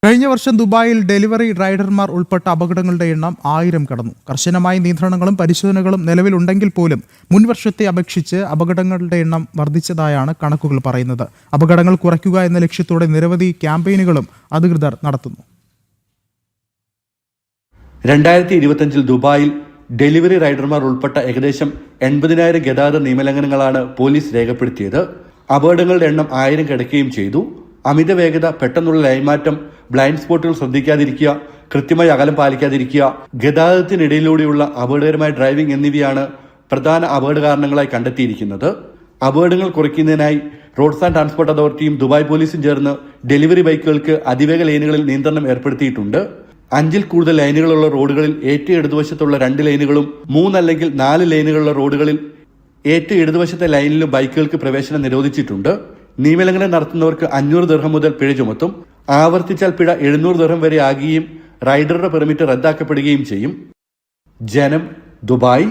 കഴിഞ്ഞ വർഷം ദുബായിൽ ഡെലിവറി റൈഡർമാർ ഉൾപ്പെട്ട അപകടങ്ങളുടെ എണ്ണം 1000 കടന്നു. കർശനമായ നിയന്ത്രണങ്ങളും പരിശോധനകളും നിലവിലുണ്ടെങ്കിൽ പോലും മുൻവർഷത്തെ അപേക്ഷിച്ച് അപകടങ്ങളുടെ എണ്ണം വർദ്ധിച്ചതായാണ് കണക്കുകൾ പറയുന്നത്. അപകടങ്ങൾ കുറയ്ക്കുക എന്ന ലക്ഷ്യത്തോടെ നിരവധി ക്യാമ്പയിനുകളും അധികൃതർ നടത്തുന്നു. 2025 ദുബായിൽ ഡെലിവറി റൈഡർമാർ ഉൾപ്പെട്ട ഏകദേശം 80,000 ഗതാഗത നിയമലംഘനങ്ങളാണ് പോലീസ് രേഖപ്പെടുത്തിയത്. അപകടങ്ങളുടെ എണ്ണം 1000 കടക്കുകയും ചെയ്തു. അമിത വേഗത, പെട്ടെന്നുള്ള ലൈൻമാറ്റം, ബ്ലൈൻഡ് സ്പോട്ടുകൾ ശ്രദ്ധിക്കാതിരിക്കുക, കൃത്യമായി അകലം പാലിക്കാതിരിക്കുക, ഗതാഗതത്തിനിടയിലൂടെയുള്ള അപകടകരമായ ഡ്രൈവിംഗ് എന്നിവയാണ് പ്രധാന അപകട കാരണങ്ങളായി കണ്ടെത്തിയിരിക്കുന്നത്. അപകടങ്ങൾ കുറയ്ക്കുന്നതിനായി റോഡ്സ് ആൻഡ് ട്രാൻസ്പോർട്ട് അതോറിറ്റിയും ദുബായ് പോലീസും ചേർന്ന് ഡെലിവറി ബൈക്കുകൾക്ക് അതിവേഗ ലൈനുകളിൽ നിയന്ത്രണം ഏർപ്പെടുത്തിയിട്ടുണ്ട്. 5ൽ കൂടുതൽ ലൈനുകളുള്ള റോഡുകളിൽ ഏറ്റവും ഇടതുവശത്തുള്ള 2 ലൈനുകളും 3 അല്ലെങ്കിൽ 4 ലൈനുകളുള്ള റോഡുകളിൽ ഏറ്റവും ഇടതുവശത്തെ ലൈനിലും ബൈക്കുകൾക്ക് പ്രവേശനം നിരോധിച്ചിട്ടുണ്ട്. നിയമലംഘനം നടത്തുന്നവർക്ക് 500 ദിർഹം മുതൽ പിഴ ചുമത്തും. ആവർത്തിച്ചാൽ പിഴ 700 ദിർഹം വരെ ആകുകയും റൈഡറുടെ പെർമിറ്റ് റദ്ദാക്കപ്പെടുകയും ചെയ്യും. ജനം, ദുബായ്.